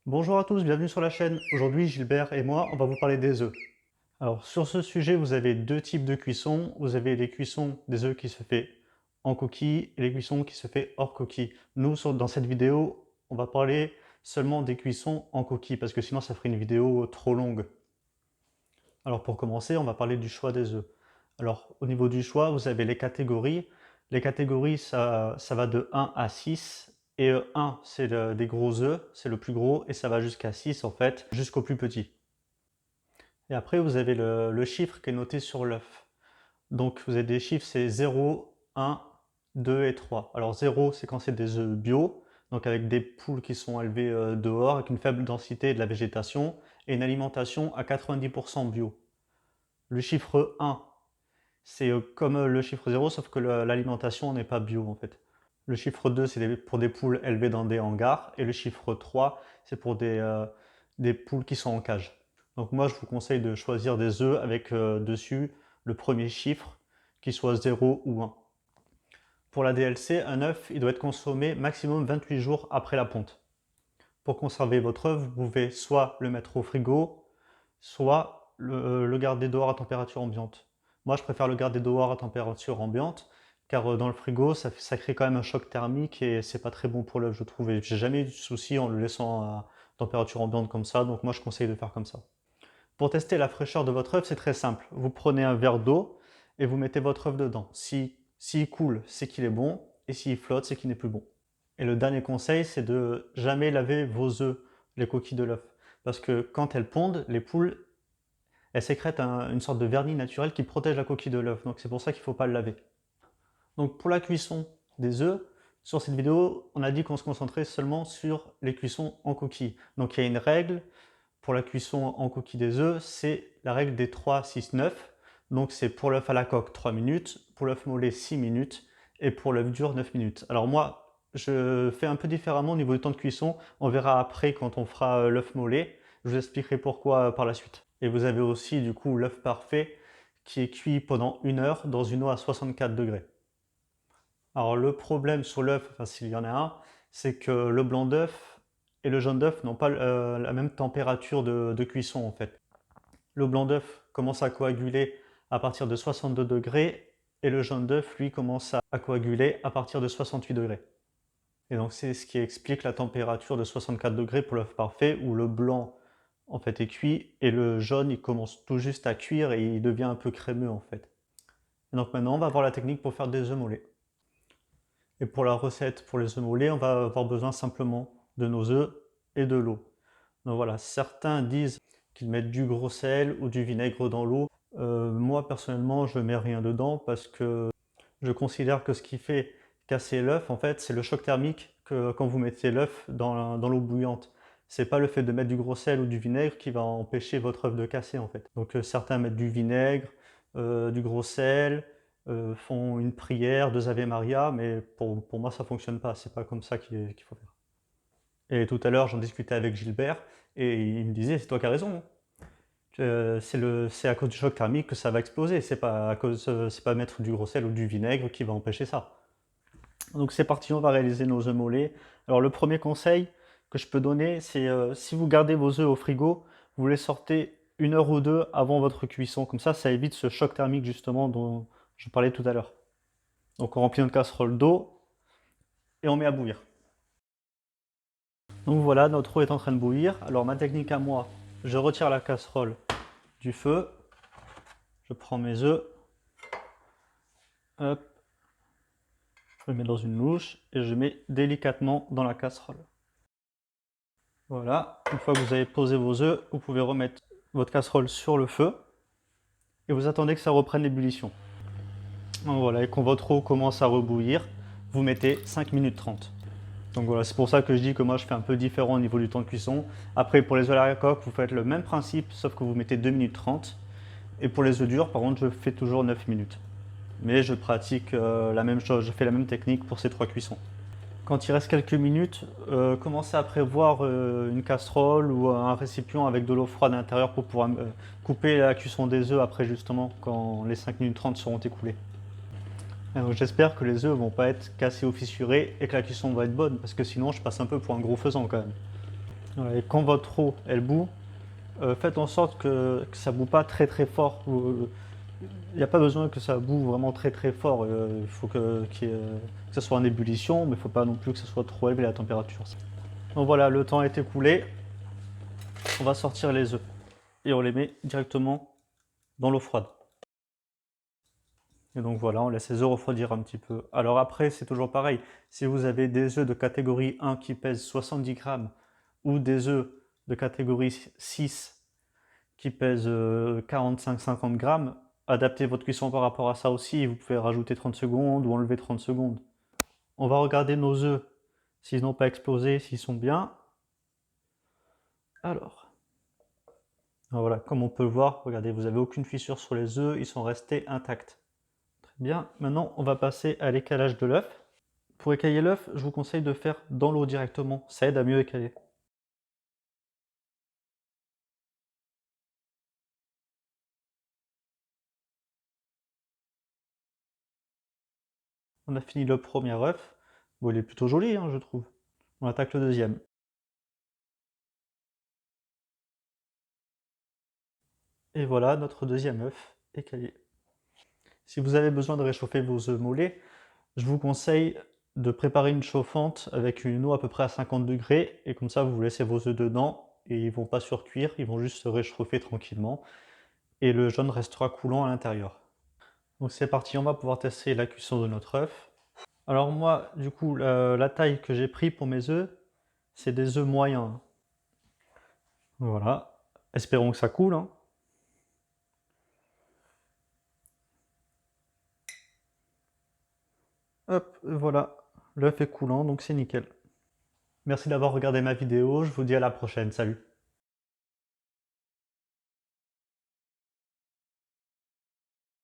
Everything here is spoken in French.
Bonjour à tous, bienvenue sur la chaîne. Aujourd'hui, Gilbert et moi, on va vous parler des œufs. Alors, sur ce sujet, vous avez deux types de cuisson. Vous avez les cuissons des œufs qui se fait en coquille et les cuissons qui se fait hors coquille. Nous, dans cette vidéo, on va parler seulement des cuissons en coquille parce que sinon, ça ferait une vidéo trop longue. Alors, pour commencer, on va parler du choix des œufs. Alors, au niveau du choix, vous avez les catégories. Les catégories, ça va de 1 à 6. Et 1, c'est des gros œufs, c'est le plus gros, et ça va jusqu'à 6 en fait, jusqu'au plus petit. Et après, vous avez le chiffre qui est noté sur l'œuf. Donc, vous avez des chiffres, c'est 0, 1, 2 et 3. Alors, 0, c'est quand c'est des œufs bio, donc avec des poules qui sont élevées dehors, avec une faible densité de la végétation, et une alimentation à 90% bio. Le chiffre 1, c'est comme le chiffre 0, sauf que l'alimentation n'est pas bio en fait. Le chiffre 2, c'est pour des poules élevées dans des hangars. Et le chiffre 3, c'est pour des poules qui sont en cage. Donc moi, je vous conseille de choisir des œufs avec dessus le premier chiffre, qui soit 0 ou 1. Pour la DLC, un œuf, il doit être consommé maximum 28 jours après la ponte. Pour conserver votre œuf, vous pouvez soit le mettre au frigo, soit le garder dehors à température ambiante. Moi, je préfère le garder dehors à température ambiante, car dans le frigo, ça crée quand même un choc thermique et c'est pas très bon pour l'œuf, je trouve. Et j'ai jamais eu de souci en le laissant à température ambiante comme ça, donc moi, je conseille de faire comme ça. Pour tester la fraîcheur de votre œuf, c'est très simple. Vous prenez un verre d'eau et vous mettez votre œuf dedans. S'il coule, c'est qu'il est bon, et s'il flotte, c'est qu'il n'est plus bon. Et le dernier conseil, c'est de jamais laver vos œufs, les coquilles de l'œuf. Parce que quand elles pondent, les poules, elles sécrètent une sorte de vernis naturel qui protège la coquille de l'œuf. Donc c'est pour ça qu'il ne faut pas le laver. Donc pour la cuisson des œufs, sur cette vidéo, on a dit qu'on se concentrait seulement sur les cuissons en coquille. Donc il y a une règle pour la cuisson en coquille des œufs, c'est la règle des 3, 6, 9. Donc c'est pour l'œuf à la coque 3 minutes, pour l'œuf mollet 6 minutes et pour l'œuf dur 9 minutes. Alors moi, je fais un peu différemment au niveau du temps de cuisson. On verra après quand on fera l'œuf mollet. Je vous expliquerai pourquoi par la suite. Et vous avez aussi du coup l'œuf parfait qui est cuit pendant 1 heure dans une eau à 64 degrés. Alors le problème sur l'œuf, enfin s'il y en a un, c'est que le blanc d'œuf et le jaune d'œuf n'ont pas la même température de cuisson en fait. Le blanc d'œuf commence à coaguler à partir de 62 degrés et le jaune d'œuf, lui, commence à coaguler à partir de 68 degrés. Et donc c'est ce qui explique la température de 64 degrés pour l'œuf parfait où le blanc en fait est cuit et le jaune il commence tout juste à cuire et il devient un peu crémeux en fait. Et donc maintenant on va voir la technique pour faire des œufs mollets. Et pour la recette pour les œufs mollets, on va avoir besoin simplement de nos œufs et de l'eau. Donc voilà, certains disent qu'ils mettent du gros sel ou du vinaigre dans l'eau. Moi personnellement, je ne mets rien dedans parce que je considère que ce qui fait casser l'œuf, en fait, c'est le choc thermique que quand vous mettez l'œuf dans l'eau bouillante. C'est pas le fait de mettre du gros sel ou du vinaigre qui va empêcher votre œuf de casser en fait. Donc certains mettent du vinaigre, du gros sel, font une prière, 2 Ave Maria, mais pour moi ça fonctionne pas, c'est pas comme ça qu'il faut faire. Et tout à l'heure j'en discutais avec Gilbert et il me disait c'est toi qui as raison. C'est à cause du choc thermique que ça va exploser, c'est pas mettre du gros sel ou du vinaigre qui va empêcher ça. Donc c'est parti, on va réaliser nos œufs mollets. Alors le premier conseil que je peux donner, c'est si vous gardez vos œufs au frigo, vous les sortez 1 heure ou 2 avant votre cuisson. Comme ça évite ce choc thermique justement dont je parlais tout à l'heure. Donc on remplit notre casserole d'eau et on met à bouillir. Donc voilà, notre eau est en train de bouillir. Alors ma technique à moi, je retire la casserole du feu, je prends mes œufs, hop, je les mets dans une louche et je mets délicatement dans la casserole. Voilà, une fois que vous avez posé vos œufs, vous pouvez remettre votre casserole sur le feu et vous attendez que ça reprenne l'ébullition. Voilà, et quand votre eau commence à rebouillir, vous mettez 5 minutes 30. Donc voilà, c'est pour ça que je dis que moi je fais un peu différent au niveau du temps de cuisson. Après pour les œufs à la coque, vous faites le même principe, sauf que vous mettez 2 minutes 30. Et pour les œufs durs, par contre, je fais toujours 9 minutes. Mais je pratique la même chose, je fais la même technique pour ces 3 cuissons. Quand il reste quelques minutes, commencez à prévoir une casserole ou un récipient avec de l'eau froide à l'intérieur pour pouvoir couper la cuisson des œufs après justement quand les 5 minutes 30 seront écoulées. J'espère que les œufs vont pas être cassés ou fissurés et que la cuisson va être bonne parce que sinon je passe un peu pour un gros faisan quand même. Voilà, et quand votre eau, elle bout, faites en sorte que ça bout pas très très fort. Il n'y a pas besoin que ça boue vraiment très très fort. Il faut que ça soit en ébullition, mais il ne faut pas non plus que ça soit trop élevé la température. Donc voilà, le temps est écoulé. On va sortir les œufs et on les met directement dans l'eau froide. Et donc voilà, on laisse les œufs refroidir un petit peu. Alors après, c'est toujours pareil. Si vous avez des œufs de catégorie 1 qui pèsent 70 grammes ou des œufs de catégorie 6 qui pèsent 45-50 grammes, adaptez votre cuisson par rapport à ça aussi. Vous pouvez rajouter 30 secondes ou enlever 30 secondes. On va regarder nos œufs, s'ils n'ont pas explosé, s'ils sont bien. Alors, voilà, comme on peut le voir, regardez, vous n'avez aucune fissure sur les œufs, ils sont restés intacts. Très bien, maintenant on va passer à l'écalage de l'œuf. Pour écailler l'œuf, je vous conseille de faire dans l'eau directement, ça aide à mieux écailler. On a fini le premier œuf. Bon, il est plutôt joli, hein, je trouve. On attaque le deuxième. Et voilà, notre deuxième œuf écaillé. Si vous avez besoin de réchauffer vos œufs mollets, je vous conseille de préparer une chauffante avec une eau à peu près à 50 degrés, et comme ça vous laissez vos œufs dedans, et ils ne vont pas surcuire, ils vont juste se réchauffer tranquillement, et le jaune restera coulant à l'intérieur. Donc c'est parti, on va pouvoir tester la cuisson de notre œuf. Alors moi, du coup, la taille que j'ai pris pour mes œufs, c'est des œufs moyens. Voilà, espérons que ça coule, hein. Hop, voilà, l'œuf est coulant, donc c'est nickel. Merci d'avoir regardé ma vidéo, je vous dis à la prochaine, salut.